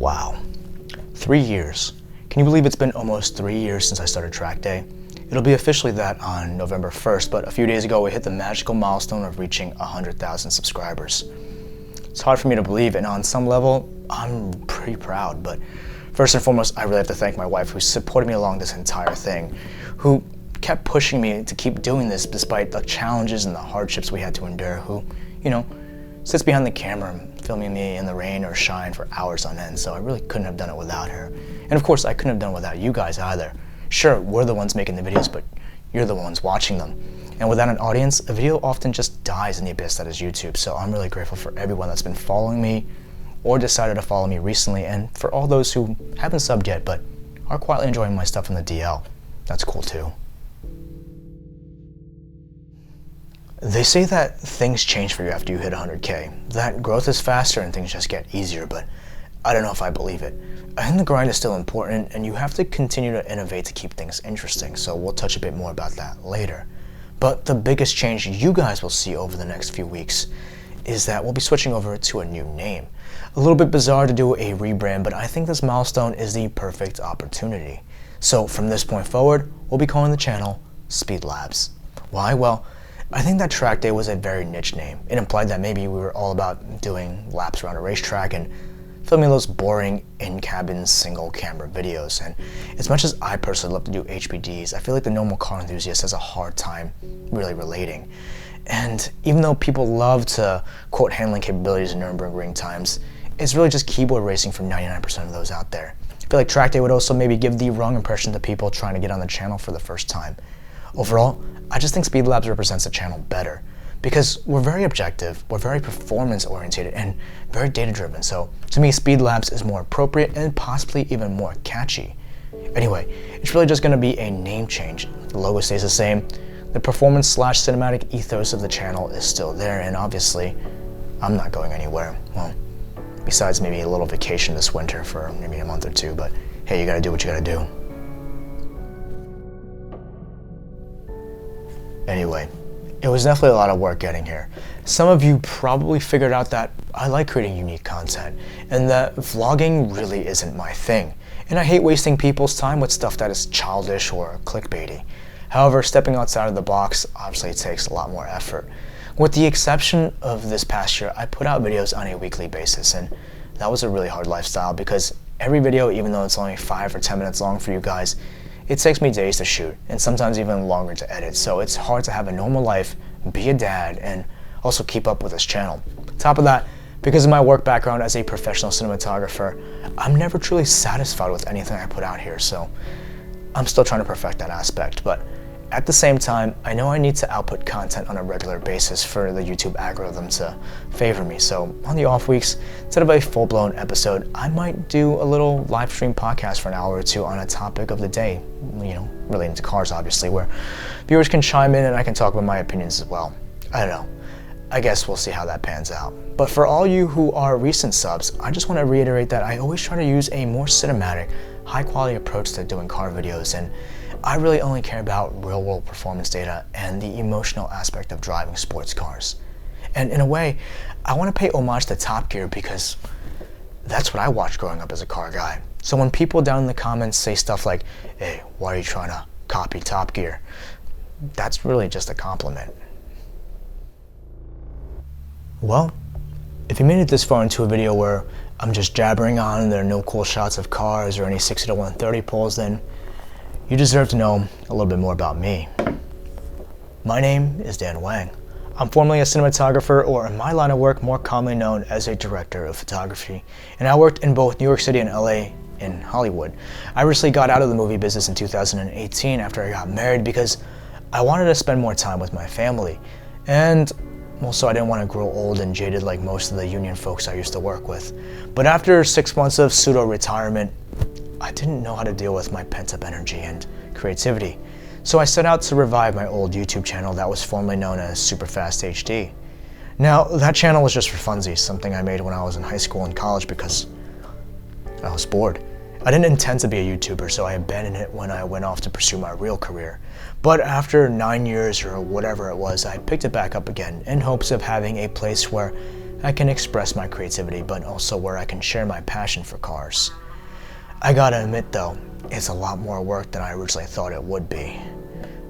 Wow, 3 years. Can you believe it's been almost 3 years since I started track day? It'll be officially that on November 1st, but a few days ago we hit the magical milestone of reaching 100,000 subscribers. It's hard for me to believe, and on some level, I'm pretty proud, but first and foremost, I really have to thank my wife who supported me along this entire thing, who kept pushing me to keep doing this despite the challenges and the hardships we had to endure, who, sits behind the camera filming me in the rain or shine for hours on end, so I really couldn't have done it without her. And of course, I couldn't have done it without you guys either. Sure, we're the ones making the videos, but you're the ones watching them. And without an audience, a video often just dies in the abyss that is YouTube, so I'm really grateful for everyone that's been following me or decided to follow me recently, and for all those who haven't subbed yet but are quietly enjoying my stuff in the DL. That's cool too. They say that things change for you after you hit 100K, that growth is faster and things just get easier, but I don't know if I believe it. I think the grind is still important and you have to continue to innovate to keep things interesting, so we'll touch a bit more about that later. But the biggest change you guys will see over the next few weeks is that we'll be switching over to a new name. A little bit bizarre to do a rebrand, but I think this milestone is the perfect opportunity. So from this point forward, we'll be calling the channel SpeedLabs. Why? Well, I think that track day was a very niche name. It implied that maybe we were all about doing laps around a racetrack and filming those boring in-cabin single camera videos. And as much as I personally love to do HPDs, I feel like the normal car enthusiast has a hard time really relating. And even though people love to quote handling capabilities in Nürburgring times, it's really just keyboard racing for 99% of those out there. I feel like track day would also maybe give the wrong impression to people trying to get on the channel for the first time. Overall, I just think SpeedLabs represents the channel better because we're very objective, we're very performance oriented and very data driven. So to me, SpeedLabs is more appropriate and possibly even more catchy. Anyway, it's really just gonna be a name change. The logo stays the same. The performance/cinematic ethos of the channel is still there, and obviously, I'm not going anywhere. Well, besides maybe a little vacation this winter for maybe a month or two, but hey, you gotta do what you gotta do. Anyway, it was definitely a lot of work getting here. Some of you probably figured out that I like creating unique content and that vlogging really isn't my thing. And I hate wasting people's time with stuff that is childish or clickbaity. However, stepping outside of the box obviously takes a lot more effort. With the exception of this past year, I put out videos on a weekly basis, and that was a really hard lifestyle because every video, even though it's only 5 or 10 minutes long for you guys, it takes me days to shoot and sometimes even longer to edit, so it's hard to have a normal life, be a dad, and also keep up with this channel. Top of that, because of my work background as a professional cinematographer, I'm never truly satisfied with anything I put out here, so I'm still trying to perfect that aspect. But at the same time, I know I need to output content on a regular basis for the YouTube algorithm to favor me. So on the off weeks, instead of a full-blown episode, I might do a little live stream podcast for an hour or two on a topic of the day, relating to cars obviously, where viewers can chime in and I can talk about my opinions as well. I don't know. I guess we'll see how that pans out. But for all you who are recent subs, I just want to reiterate that I always try to use a more cinematic, high-quality approach to doing car videos, and I really only care about real-world performance data and the emotional aspect of driving sports cars. And in a way, I want to pay homage to Top Gear because that's what I watched growing up as a car guy. So when people down in the comments say stuff like, hey, why are you trying to copy Top Gear? That's really just a compliment. Well, if you made it this far into a video where I'm just jabbering on and there are no cool shots of cars or any 60 to 130 pulls, then you deserve to know a little bit more about me. My name is Dan Wang. I'm formerly a cinematographer, or in my line of work, more commonly known as a director of photography. And I worked in both New York City and LA and Hollywood. I recently got out of the movie business in 2018 after I got married because I wanted to spend more time with my family. And also I didn't want to grow old and jaded like most of the union folks I used to work with. But after 6 months of pseudo-retirement, I didn't know how to deal with my pent-up energy and creativity. So I set out to revive my old YouTube channel that was formerly known as Superfast HD. Now, that channel was just for funsies, something I made when I was in high school and college because I was bored. I didn't intend to be a YouTuber, so I abandoned it when I went off to pursue my real career. But after 9 years or whatever it was, I picked it back up again in hopes of having a place where I can express my creativity, but also where I can share my passion for cars. I gotta admit though, it's a lot more work than I originally thought it would be.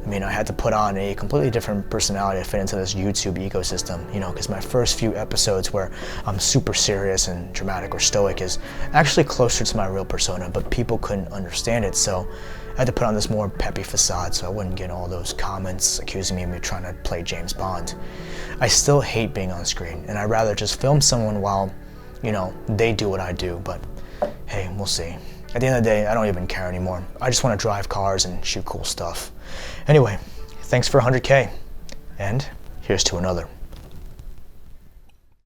I mean, I had to put on a completely different personality to fit into this YouTube ecosystem, because my first few episodes where I'm super serious and dramatic or stoic is actually closer to my real persona, but people couldn't understand it, so I had to put on this more peppy facade so I wouldn't get all those comments accusing me of trying to play James Bond. I still hate being on screen, and I'd rather just film someone while, they do what I do, but hey, we'll see. At the end of the day, I don't even care anymore. I just want to drive cars and shoot cool stuff. Anyway, thanks for 100K, and here's to another.